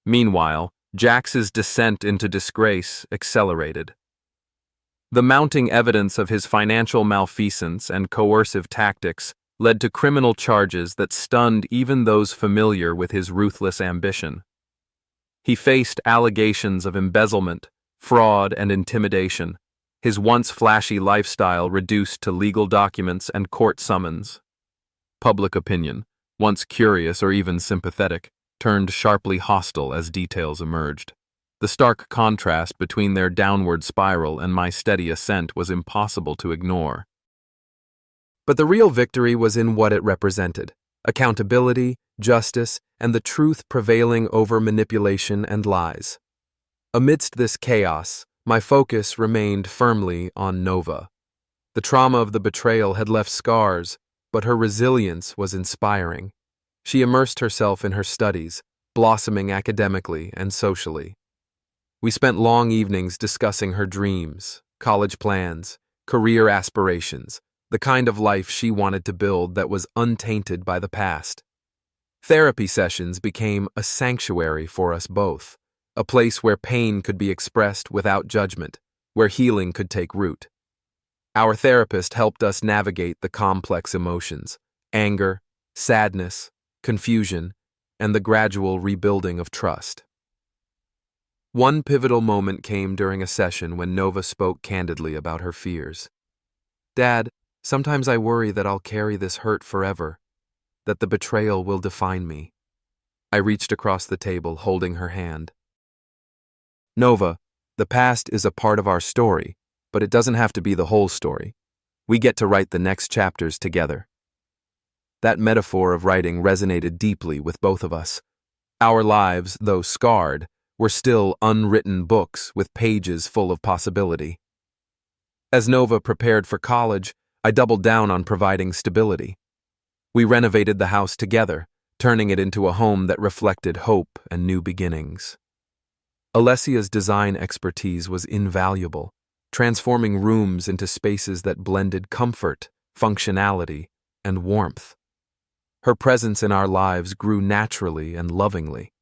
Meanwhile, Jax's descent into disgrace accelerated. The mounting evidence of his financial malfeasance and coercive tactics led to criminal charges that stunned even those familiar with his ruthless ambition. He faced allegations of embezzlement, fraud, and intimidation, his once flashy lifestyle reduced to legal documents and court summons. Public opinion, once curious or even sympathetic, turned sharply hostile as details emerged. The stark contrast between their downward spiral and my steady ascent was impossible to ignore. But the real victory was in what it represented: accountability, justice, and the truth prevailing over manipulation and lies. Amidst this chaos, my focus remained firmly on Nova. The trauma of the betrayal had left scars, but her resilience was inspiring. She immersed herself in her studies, blossoming academically and socially. We spent long evenings discussing her dreams, college plans, career aspirations, the kind of life she wanted to build that was untainted by the past. Therapy sessions became a sanctuary for us both, a place where pain could be expressed without judgment, where healing could take root. Our therapist helped us navigate the complex emotions: anger, sadness, confusion, and the gradual rebuilding of trust. One pivotal moment came during a session when Nova spoke candidly about her fears. "Dad, sometimes I worry that I'll carry this hurt forever, that the betrayal will define me." I reached across the table, holding her hand. "Nova, the past is a part of our story, but it doesn't have to be the whole story. We get to write the next chapters together." That metaphor of writing resonated deeply with both of us. Our lives, though scarred, were still unwritten books with pages full of possibility. As Nova prepared for college, I doubled down on providing stability. We renovated the house together, turning it into a home that reflected hope and new beginnings. Alessia's design expertise was invaluable, transforming rooms into spaces that blended comfort, functionality, and warmth. Her presence in our lives grew naturally and lovingly.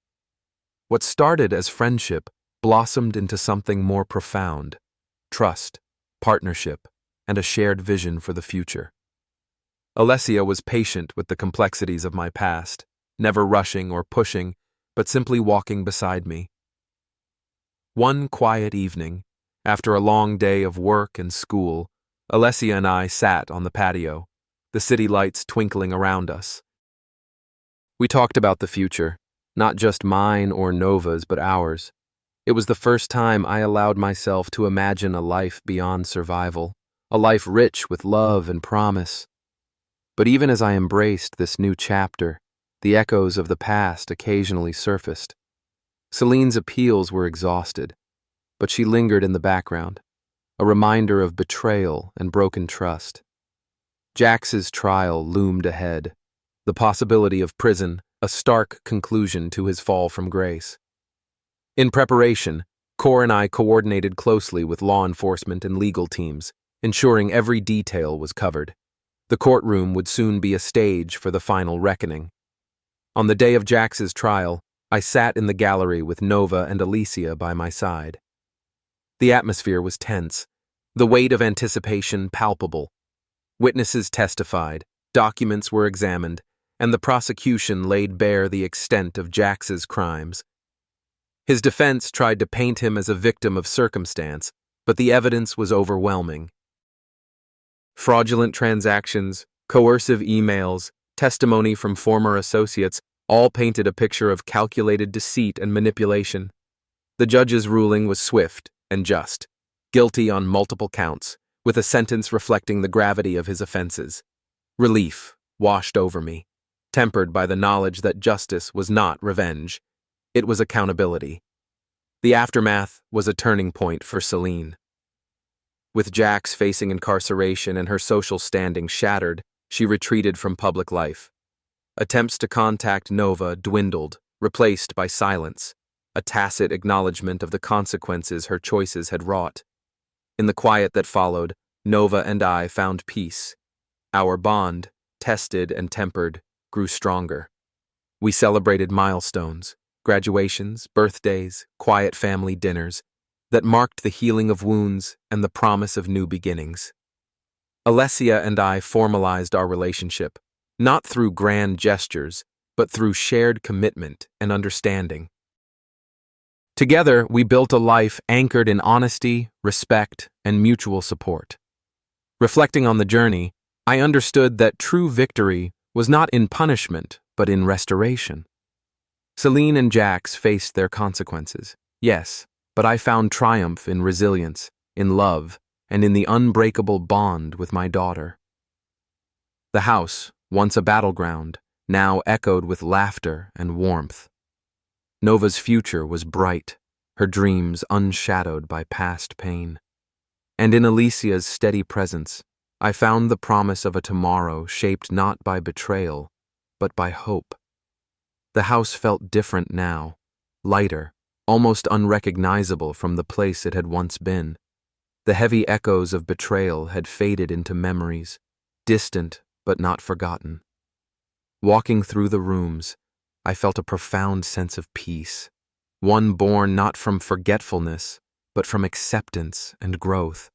What started as friendship blossomed into something more profound: trust, partnership, and a shared vision for the future. Alessia was patient with the complexities of my past, never rushing or pushing, but simply walking beside me. One quiet evening, after a long day of work and school, Alessia and I sat on the patio, the city lights twinkling around us. We talked about the future, not just mine or Nova's, but ours. It was the first time I allowed myself to imagine a life beyond survival, a life rich with love and promise. But even as I embraced this new chapter, the echoes of the past occasionally surfaced. Celine's appeals were exhausted, but she lingered in the background, a reminder of betrayal and broken trust. Jax's trial loomed ahead, the possibility of prison, a stark conclusion to his fall from grace. In preparation, Cor and I coordinated closely with law enforcement and legal teams, ensuring every detail was covered. The courtroom would soon be a stage for the final reckoning. On the day of Jax's trial, I sat in the gallery with Nova and Alicia by my side. The atmosphere was tense, the weight of anticipation palpable. Witnesses testified, documents were examined, and the prosecution laid bare the extent of Jax's crimes. His defense tried to paint him as a victim of circumstance, but the evidence was overwhelming. Fraudulent transactions, coercive emails, testimony from former associates all painted a picture of calculated deceit and manipulation. The judge's ruling was swift and just, guilty on multiple counts, with a sentence reflecting the gravity of his offenses. Relief washed over me, tempered by the knowledge that justice was not revenge. It was accountability. The aftermath was a turning point for Celine. With Jax facing incarceration and her social standing shattered, she retreated from public life. Attempts to contact Nova dwindled, replaced by silence, a tacit acknowledgement of the consequences her choices had wrought. In the quiet that followed, Nova and I found peace. Our bond, tested and tempered, grew stronger. We celebrated milestones, graduations, birthdays, quiet family dinners, that marked the healing of wounds and the promise of new beginnings. Alessia and I formalized our relationship, not through grand gestures, but through shared commitment and understanding. Together, we built a life anchored in honesty, respect, and mutual support. Reflecting on the journey, I understood that true victory was not in punishment, but in restoration. Celine and Jax faced their consequences, yes, but I found triumph in resilience, in love, and in the unbreakable bond with my daughter. The house, once a battleground, now echoed with laughter and warmth. Nova's future was bright, her dreams unshadowed by past pain. And in Alicia's steady presence, I found the promise of a tomorrow shaped not by betrayal, but by hope. The house felt different now, lighter, almost unrecognizable from the place it had once been. The heavy echoes of betrayal had faded into memories, distant but not forgotten. Walking through the rooms, I felt a profound sense of peace, one born not from forgetfulness, but from acceptance and growth.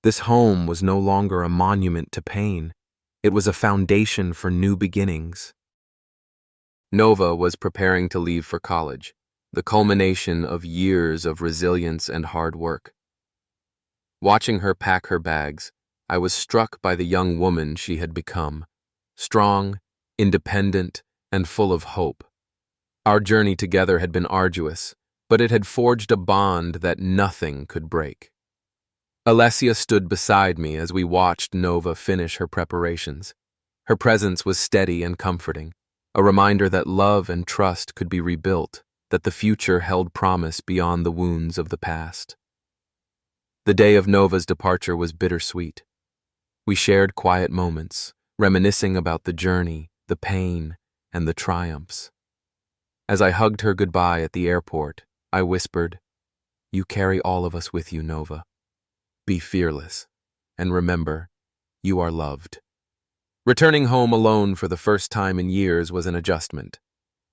This home was no longer a monument to pain. It was a foundation for new beginnings. Nova was preparing to leave for college, the culmination of years of resilience and hard work. Watching her pack her bags, I was struck by the young woman she had become, strong, independent, and full of hope. Our journey together had been arduous, but it had forged a bond that nothing could break. Alessia stood beside me as we watched Nova finish her preparations. Her presence was steady and comforting, a reminder that love and trust could be rebuilt, that the future held promise beyond the wounds of the past. The day of Nova's departure was bittersweet. We shared quiet moments, reminiscing about the journey, the pain, and the triumphs. As I hugged her goodbye at the airport, I whispered, "You carry all of us with you, Nova. Be fearless, and remember, you are loved." Returning home alone for the first time in years was an adjustment.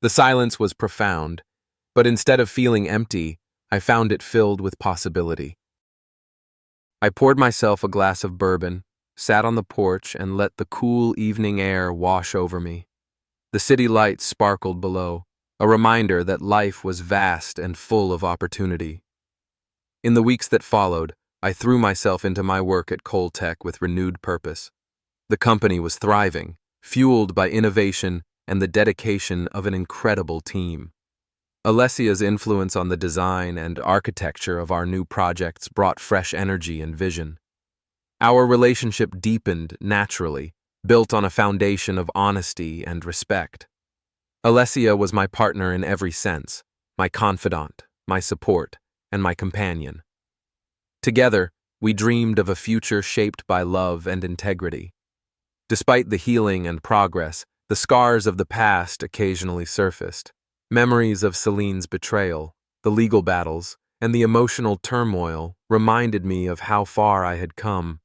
The silence was profound, but instead of feeling empty, I found it filled with possibility. I poured myself a glass of bourbon, sat on the porch, and let the cool evening air wash over me. The city lights sparkled below, a reminder that life was vast and full of opportunity. In the weeks that followed, I threw myself into my work at Coltech with renewed purpose. The company was thriving, fueled by innovation and the dedication of an incredible team. Alessia's influence on the design and architecture of our new projects brought fresh energy and vision. Our relationship deepened naturally, built on a foundation of honesty and respect. Alessia was my partner in every sense, my confidant, my support, and my companion. Together, we dreamed of a future shaped by love and integrity. Despite the healing and progress, the scars of the past occasionally surfaced. Memories of Celine's betrayal, the legal battles, and the emotional turmoil reminded me of how far I had come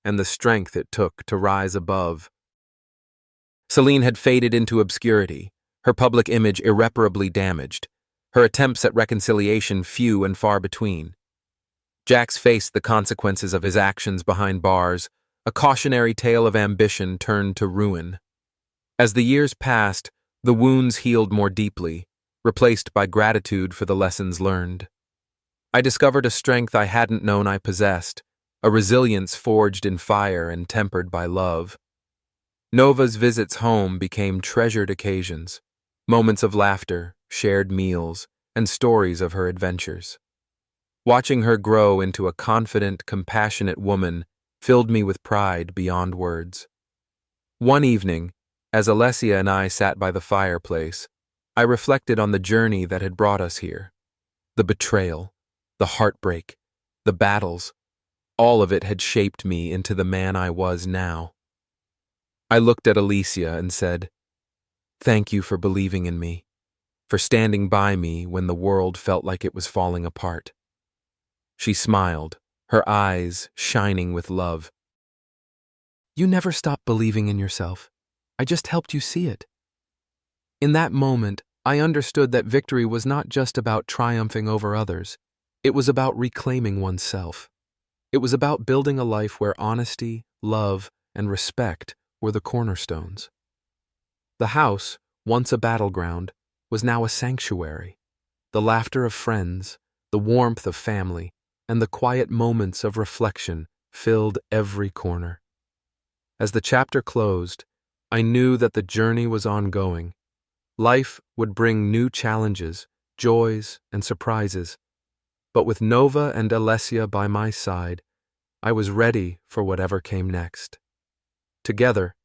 and the strength it took to rise above. Celine had faded into obscurity, her public image irreparably damaged, her attempts at reconciliation few and far between. Jax faced the consequences of his actions behind bars, a cautionary tale of ambition turned to ruin. As the years passed, the wounds healed more deeply, replaced by gratitude for the lessons learned. I discovered a strength I hadn't known I possessed, a resilience forged in fire and tempered by love. Nova's visits home became treasured occasions, moments of laughter, shared meals, and stories of her adventures. Watching her grow into a confident, compassionate woman filled me with pride beyond words. One evening, as Alessia and I sat by the fireplace, I reflected on the journey that had brought us here. The betrayal, the heartbreak, the battles, all of it had shaped me into the man I was now. I looked at Alicia and said, "Thank you for believing in me, for standing by me when the world felt like it was falling apart." She smiled, her eyes shining with love. "You never stopped believing in yourself. I just helped you see it." In that moment, I understood that victory was not just about triumphing over others. It was about reclaiming oneself. It was about building a life where honesty, love, and respect were the cornerstones. The house, once a battleground, was now a sanctuary. The laughter of friends, the warmth of family, and the quiet moments of reflection filled every corner. As the chapter closed, I knew that the journey was ongoing. Life would bring new challenges, joys, and surprises. But with Nova and Alessia by my side, I was ready for whatever came next. Together,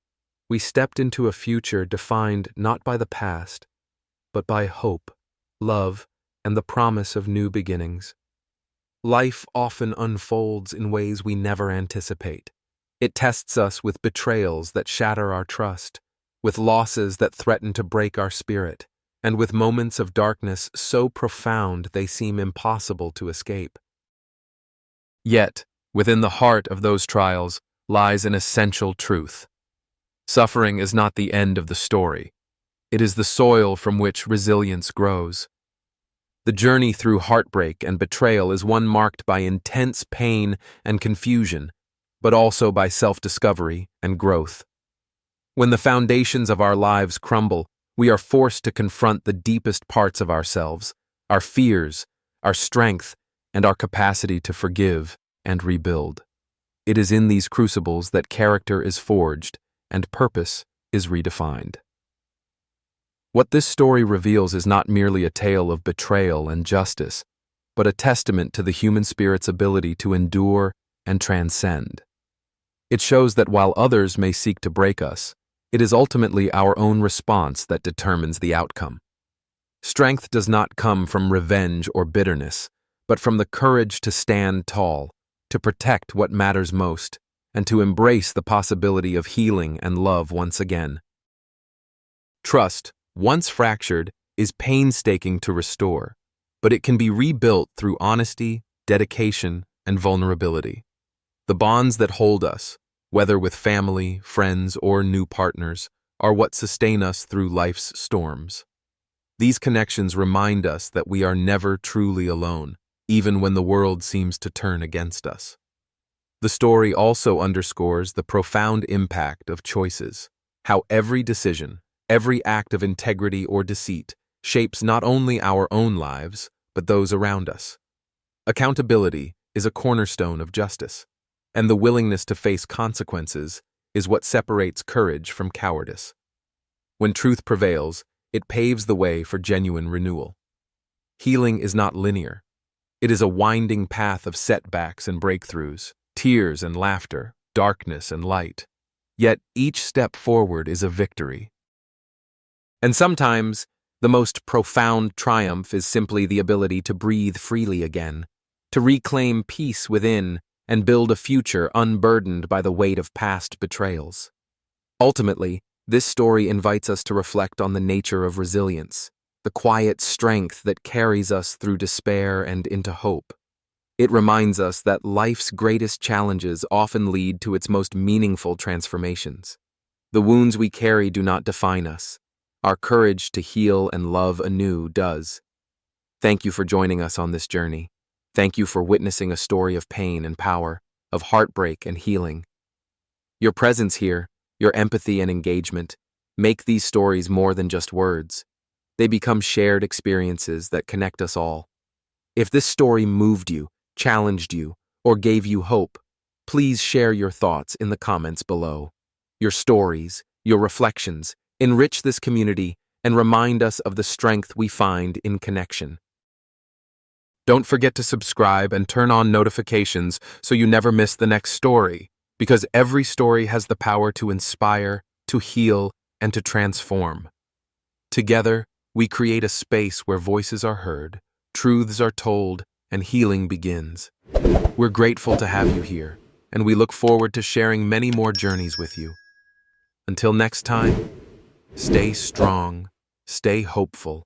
we stepped into a future defined not by the past, but by hope, love, and the promise of new beginnings. Life often unfolds in ways we never anticipate. It tests us with betrayals that shatter our trust, with losses that threaten to break our spirit, and with moments of darkness so profound they seem impossible to escape. Yet, within the heart of those trials lies an essential truth. Suffering is not the end of the story. It is the soil from which resilience grows. The journey through heartbreak and betrayal is one marked by intense pain and confusion, but also by self-discovery and growth. When the foundations of our lives crumble, we are forced to confront the deepest parts of ourselves, our fears, our strength, and our capacity to forgive and rebuild. It is in these crucibles that character is forged and purpose is redefined. What this story reveals is not merely a tale of betrayal and justice, but a testament to the human spirit's ability to endure and transcend. It shows that while others may seek to break us, it is ultimately our own response that determines the outcome. Strength does not come from revenge or bitterness, but from the courage to stand tall, to protect what matters most, and to embrace the possibility of healing and love once again. Trust, once fractured, is painstaking to restore, but it can be rebuilt through honesty, dedication, and vulnerability. The bonds that hold us, whether with family, friends, or new partners, are what sustain us through life's storms. These connections remind us that we are never truly alone, even when the world seems to turn against us. The story also underscores the profound impact of choices, how every decision, every act of integrity or deceit shapes not only our own lives, but those around us. Accountability is a cornerstone of justice, and the willingness to face consequences is what separates courage from cowardice. When truth prevails, it paves the way for genuine renewal. Healing is not linear. It is a winding path of setbacks and breakthroughs, tears and laughter, darkness and light. Yet each step forward is a victory. And sometimes, the most profound triumph is simply the ability to breathe freely again, to reclaim peace within, and build a future unburdened by the weight of past betrayals. Ultimately, this story invites us to reflect on the nature of resilience, the quiet strength that carries us through despair and into hope. It reminds us that life's greatest challenges often lead to its most meaningful transformations. The wounds we carry do not define us. Our courage to heal and love anew does. Thank you for joining us on this journey. Thank you for witnessing a story of pain and power, of heartbreak and healing. Your presence here, your empathy and engagement, make these stories more than just words. They become shared experiences that connect us all. If this story moved you, challenged you, or gave you hope, please share your thoughts in the comments below. Your stories, your reflections, enrich this community and remind us of the strength we find in connection. Don't forget to subscribe and turn on notifications so you never miss the next story, because every story has the power to inspire, to heal, and to transform. Together, we create a space where voices are heard, truths are told, and healing begins. We're grateful to have you here, and we look forward to sharing many more journeys with you. Until next time, stay strong, stay hopeful,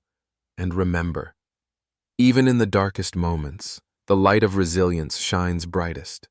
and remember, even in the darkest moments, the light of resilience shines brightest.